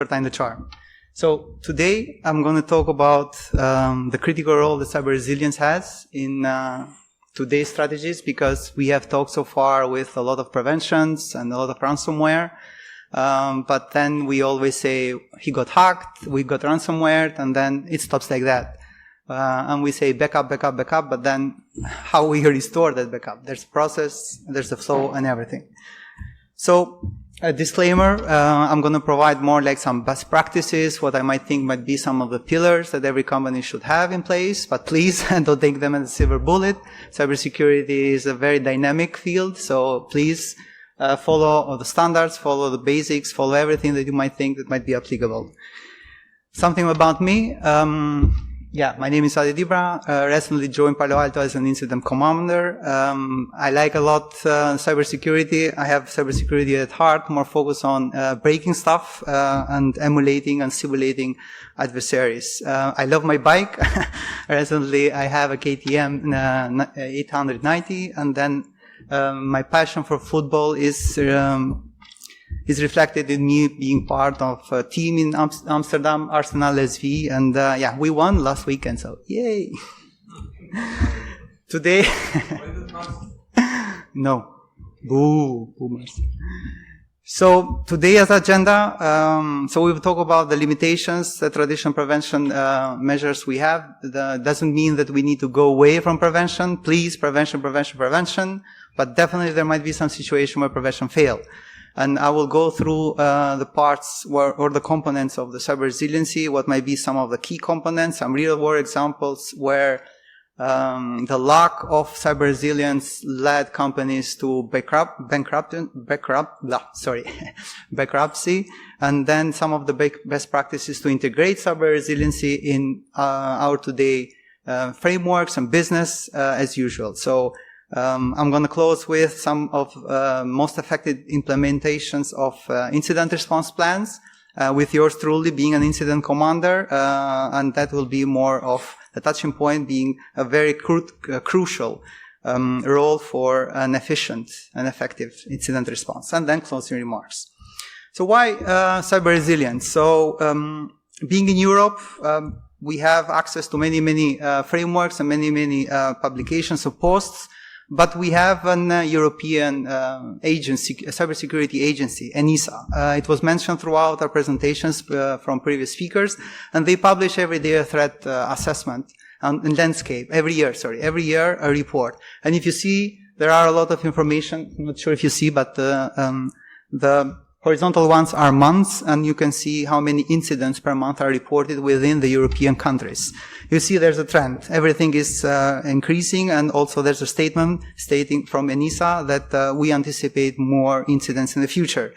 time the charm. So today I'm going to talk about the critical role that cyber resilience has in today's strategies, because we have talked so far with a lot of preventions and a lot of ransomware. But then we always say he got hacked, we got ransomware, and then it stops like that. And we say backup, backup, backup, but then how we restore that backup? There's a process, there's a flow and everything. So a disclaimer, I'm going to provide more like some best practices, what I might think might be some of the pillars that every company should have in place, but please don't take them as a silver bullet. Cybersecurity is a very dynamic field, so please follow all the standards, follow the basics, follow everything that you might think that might be applicable. Something about me. My name is Dibra. Recently joined Palo Alto as an incident commander. I like a lot cybersecurity. I have cybersecurity at heart, more focus on breaking stuff and emulating and simulating adversaries. I love my bike. Recently I have a KTM 890, and then my passion for football is reflected in me being part of a team in Amsterdam, Arsenal SV, and we won last weekend, so yay! Today, no, boo, boomers. So today as agenda, so we will talk about the limitations, the traditional prevention measures we have. That doesn't mean that we need to go away from prevention. Please, prevention, prevention, prevention. But definitely there might be some situation where prevention fail. And I will go through the parts or the components of the cyber resiliency, what might be some of the key components, some real-world examples where the lack of cyber resilience led companies to bankruptcy, and then some of the best practices to integrate cyber resiliency in our today frameworks and business as usual. So I'm going to close with some of most effective implementations of incident response plans, with yours truly being an incident commander, and that will be more of the touching point being a very crucial role for an efficient and effective incident response. And then closing remarks. So why cyber resilience? So being in Europe, we have access to many frameworks and many publications or posts. But we have an European agency, a cybersecurity agency, ENISA. It was mentioned throughout our presentations from previous speakers, and they publish every day a threat assessment and landscape every year a report. And if you see, there are a lot of information. I'm not sure if you see, but the horizontal ones are months, and you can see how many incidents per month are reported within the European countries. You see there's a trend. Everything is increasing, and also there's a statement stating from ENISA that we anticipate more incidents in the future.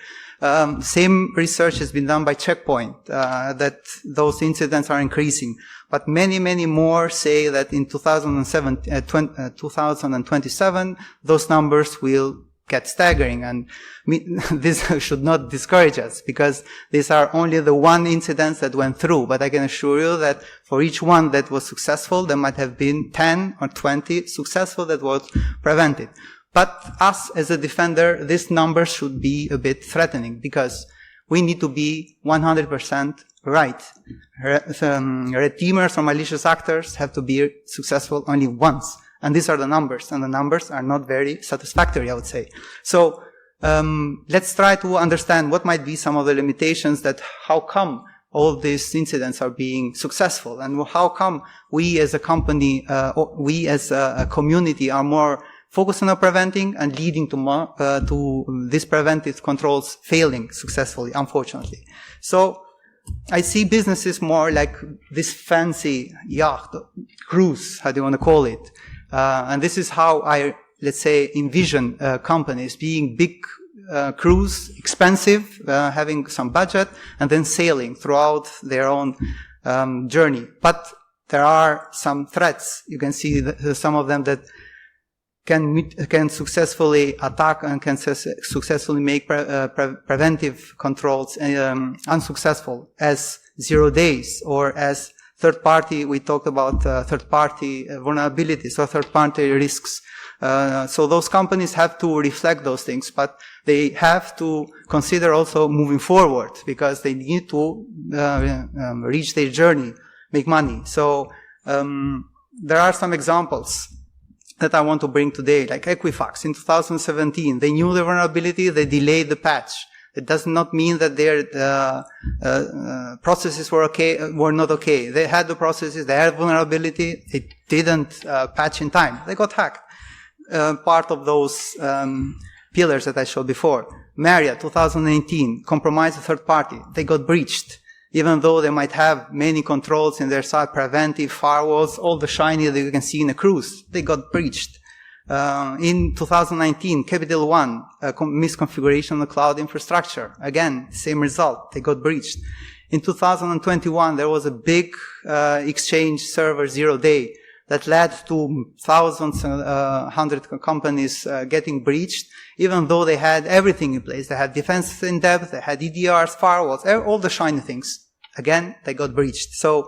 Same research has been done by Checkpoint, that those incidents are increasing. But many more say that in 2027, those numbers will get staggering, and this should not discourage us, because these are only the one incidents that went through. But I can assure you that for each one that was successful, there might have been 10 or 20 successful that was prevented. But us as a defender, this number should be a bit threatening, because we need to be 100% right. Red teamers or malicious actors have to be successful only once. And these are the numbers, and the numbers are not very satisfactory, I would say. So let's try to understand what might be some of the limitations, that how come all these incidents are being successful, and how come we as a company, we as a community are more focused on preventing and leading to these preventive controls failing successfully, unfortunately. So I see businesses more like this fancy yacht, cruise, how do you want to call it? And this is how I, let's say, envision companies being big cruise, expensive, having some budget, and then sailing throughout their own journey. But there are some threats. You can see some of them that can successfully attack and can successfully make preventive controls unsuccessful, as 0 days, or as third party. We talked about third party vulnerabilities or third party risks. So those companies have to reflect those things, but they have to consider also moving forward because they need to reach their journey, make money. So there are some examples that I want to bring today, like Equifax in 2017. They knew the vulnerability, they delayed the patch. It does not mean that their processes were not okay. They had the processes, they had vulnerability, it didn't patch in time. They got hacked. Part of those pillars that I showed before. Marriott, 2018, compromised a third party. They got breached. Even though they might have many controls in their side, preventive, firewalls, all the shiny that you can see in a cruise, they got breached. In 2019, Capital One, misconfiguration of the cloud infrastructure. Again, same result. They got breached. In 2021, there was a big exchange server 0-day that led to thousands, hundred companies getting breached, even though they had everything in place. They had defense in depth, they had EDRs, firewalls, all the shiny things. Again, they got breached. So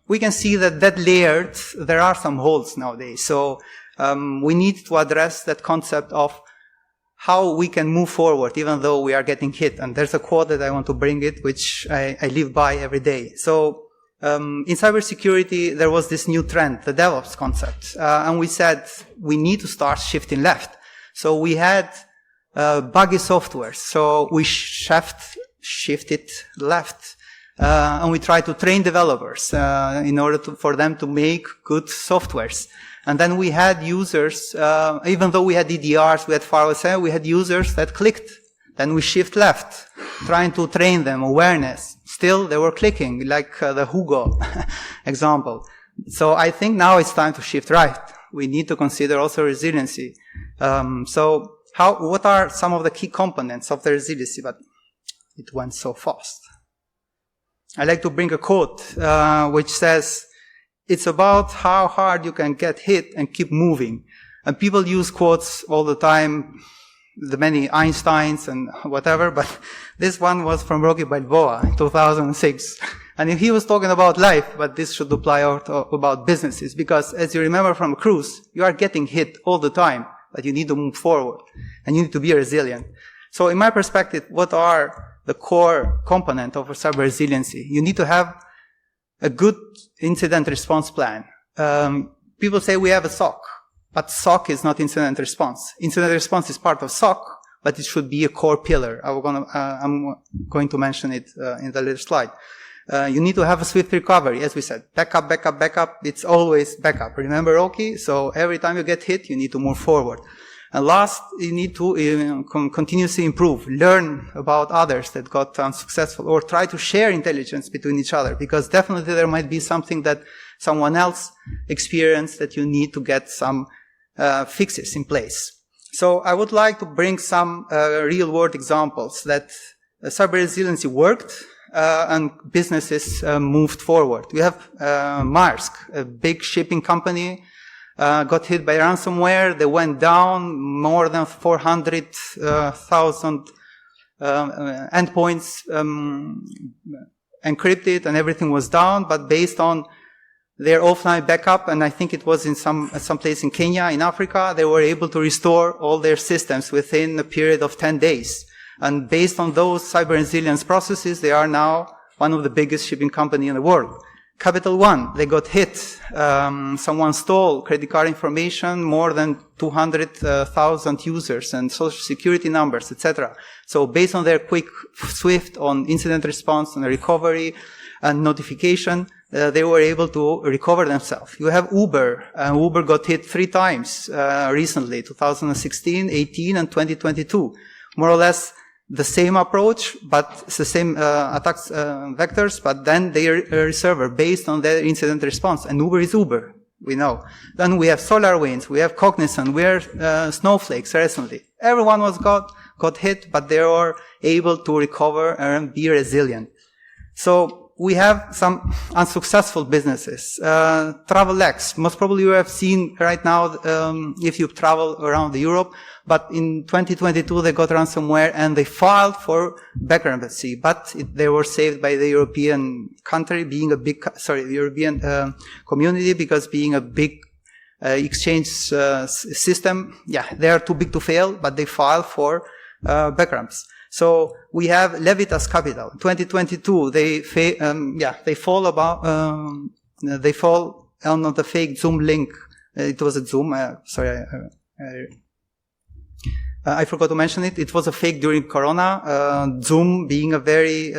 we can see that layered, there are some holes nowadays. So we need to address that concept of how we can move forward even though we are getting hit. And there's a quote that I want to bring it, which I live by every day. So in cybersecurity, there was this new trend, the DevOps concept. And we said we need to start shifting left. So we had buggy software. So we shifted left. And we tried to train developers in order for them to make good softwares. And then we had users, even though we had EDRs, we had firewalls, we had users that clicked. Then we shift left, trying to train them, awareness. Still, they were clicking, like the Hugo example. So I think now it's time to shift right. We need to consider also resiliency. So what are some of the key components of the resiliency? But it went so fast. I like to bring a quote, which says, it's about how hard you can get hit and keep moving. And people use quotes all the time, the many Einsteins and whatever, but this one was from Rocky Balboa in 2006. And he was talking about life, but this should apply about businesses, because as you remember from a cruise, you are getting hit all the time, but you need to move forward and you need to be resilient. So in my perspective, what are the core component of cyber resiliency? You need to have a good incident response plan. People say we have a SOC, but SOC is not incident response. Incident response is part of SOC, but it should be a core pillar. I'm going to mention it in the later slide. You need to have a swift recovery, as we said. Backup, backup, backup. It's always backup. Remember Rocky? So every time you get hit, you need to move forward. And last, you need to continuously improve, learn about others that got unsuccessful, or try to share intelligence between each other, because definitely there might be something that someone else experienced that you need to get some fixes in place. So I would like to bring some real-world examples that cyber resiliency worked and businesses moved forward. We have Maersk, a big shipping company, got hit by ransomware. They went down more than 400,000 endpoints encrypted, and everything was down. But based on their offline backup, and I think it was in some place in Kenya, in Africa, they were able to restore all their systems within a period of 10 days. And based on those cyber resilience processes, they are now one of the biggest shipping companies in the world. Capital One, they got hit. Someone stole credit card information, more than 200,000 users and social security numbers, etc. So based on their quick, swift on incident response and recovery and notification, they were able to recover themselves. You have Uber. Uber got hit 3 times recently, 2016, 18, and 2022. More or less the same approach, but it's the same attacks vectors, but then they server based on their incident response. And Uber is Uber, we know. Then we have SolarWinds, we have Cognizant, we have Snowflakes recently. Everyone was got hit, but they were able to recover and be resilient. So we have some unsuccessful businesses. TravelX, most probably you have seen right now if you travel around Europe, but in 2022 they got ransomware and they filed for bankruptcy, but they were saved by the European country being a big, European community, because being a big exchange system, they are too big to fail, but they file for bankruptcy. So we have Levitas Capital. 2022, they fall on the fake Zoom link. It was a Zoom. I forgot to mention it. It was a fake during Corona. Zoom being a very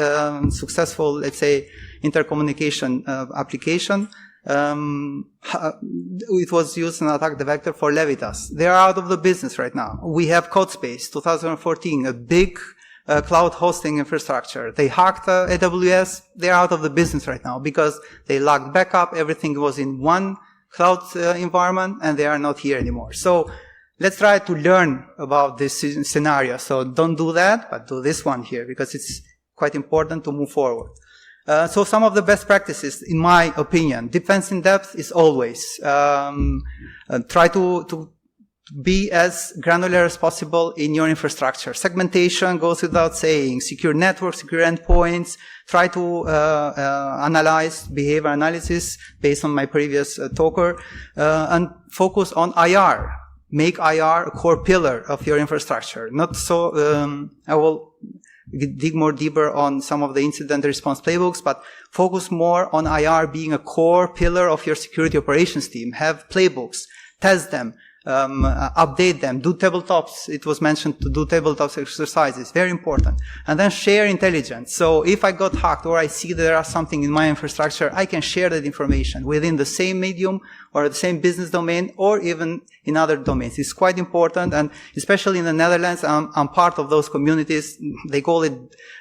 successful, let's say, intercommunication application. It was used in attack the vector for Levitas. They are out of the business right now. We have CodeSpace, 2014, a big cloud hosting infrastructure. They hacked AWS. They're out of the business right now because they lacked backup. Everything was in one cloud environment, and they are not here anymore. So let's try to learn about this scenario. So don't do that, but do this one here because it's quite important to move forward. So some of the best practices, in my opinion, defense in depth is always try to be as granular as possible in your infrastructure. Segmentation goes without saying. Secure networks, secure endpoints. Try to analyze behavior analysis based on my previous talker, and focus on IR. Make IR a core pillar of your infrastructure. Not so. I will dig more deeper on some of the incident response playbooks, but focus more on IR being a core pillar of your security operations team. Have playbooks, test them, update them, do tabletops. It was mentioned to do tabletops exercises, very important. And then share intelligence. So if I got hacked or I see there are something in my infrastructure, I can share that information within the same medium or the same business domain or even in other domains. It's quite important, and especially in the Netherlands, I'm part of those communities. They call it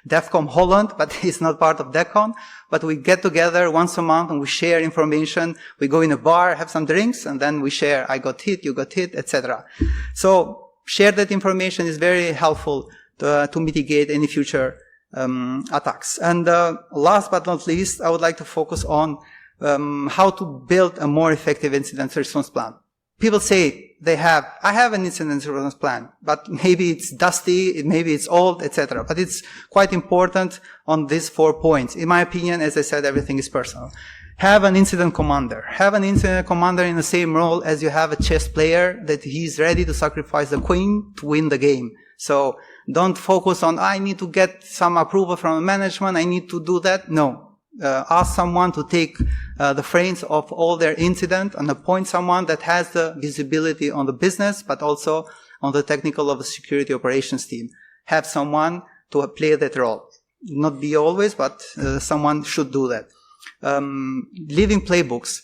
DEFCON Holland, but it's not part of DEFCON. But we get together once a month and we share information. We go in a bar, have some drinks, and then we share, I got hit, you got hit, etc. So share that information is very helpful to mitigate any future attacks. And last but not least, I would like to focus on how to build a more effective incident response plan. People say I have an incident response plan, but maybe it's dusty, maybe it's old, etc. But it's quite important on these 4 points. In my opinion, as I said, everything is personal. Have an incident commander. Have an incident commander in the same role as you have a chess player, that he's ready to sacrifice the queen to win the game. So don't focus on, I need to get some approval from the management, I need to do that. No. Ask someone to take the frames of all their incident and appoint someone that has the visibility on the business, but also on the technical of the security operations team. Have someone to play that role. Not be always, but someone should do that. Living playbooks.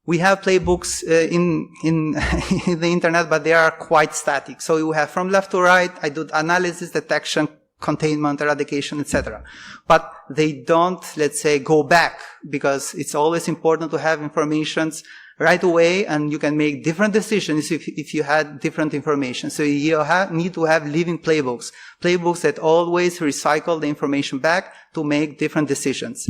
We have playbooks in the internet, but they are quite static. So you have from left to right, I do analysis, detection, containment, eradication, etc. But they don't, let's say, go back, because it's always important to have information right away, and you can make different decisions if you had different information. So you need to have living playbooks that always recycle the information back to make different decisions.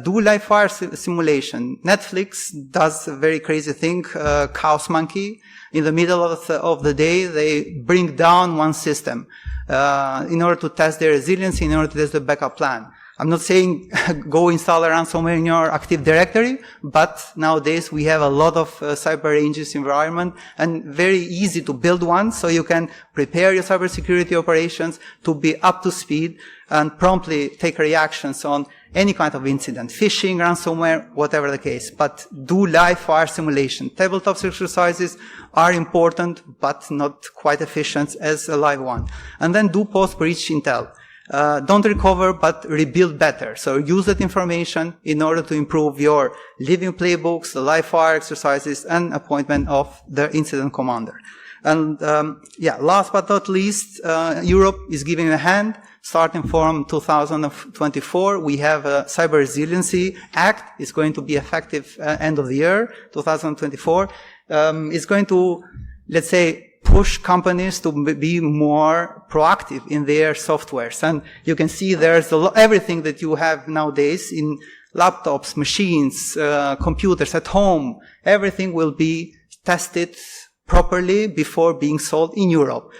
Do live fire simulation. Netflix does a very crazy thing, Chaos Monkey. In the middle of the day, they bring down one system in order to test their resiliency, in order to test the backup plan. I'm not saying go install a ransomware in your Active Directory, but nowadays we have a lot of cyber ranges environment, and very easy to build one, so you can prepare your cybersecurity operations to be up to speed and promptly take reactions on any kind of incident, phishing, ransomware, whatever the case. But do live fire simulation. Tabletop exercises are important, but not quite efficient as a live one. And then do post-breach intel. Don't recover, but rebuild better. So use that information in order to improve your living playbooks, the live fire exercises, and appointment of the incident commander. And last but not least, Europe is giving a hand. Starting from 2024, we have a Cyber Resiliency Act. It's going to be effective end of the year, 2024. It's going to, let's say, push companies to be more proactive in their softwares. And you can see there's everything that you have nowadays in laptops, machines, computers at home. Everything will be tested properly before being sold in Europe.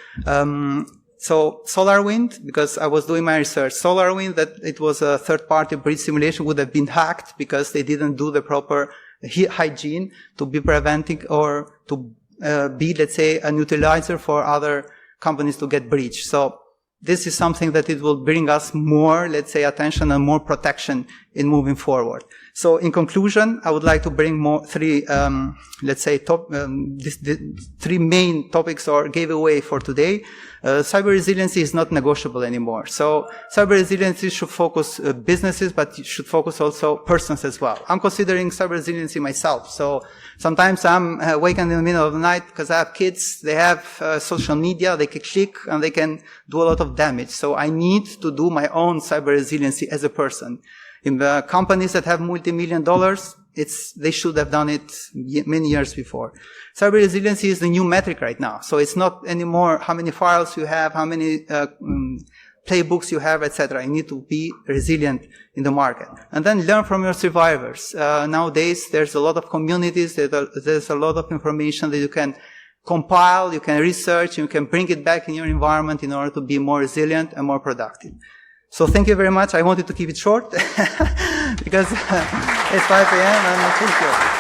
So SolarWind, because I was doing my research, SolarWind, that it was a third-party breach simulation, would have been hacked because they didn't do the proper hygiene to be preventing or to be, let's say, an utilizer for other companies to get breached. So this is something that it will bring us more, let's say, attention and more protection in moving forward. So in conclusion, I would like to bring three main topics or giveaway for today. Cyber resiliency is not negotiable anymore. So cyber resiliency should focus businesses, but it should focus also persons as well. I'm considering cyber resiliency myself. So sometimes I'm waking in the middle of the night because I have kids. They have social media. They can click and they can do a lot of damage. So I need to do my own cyber resiliency as a person. In the companies that have multi-million dollars, they should have done it many years before. Cyber resiliency is the new metric right now. So it's not anymore how many files you have, how many playbooks you have, etc. You need to be resilient in the market. And then learn from your survivors. Nowadays, there's a lot of communities, there's a lot of information that you can compile, you can research, you can bring it back in your environment in order to be more resilient and more productive. So thank you very much. I wanted to keep it short because it's 5 a.m. and thank you.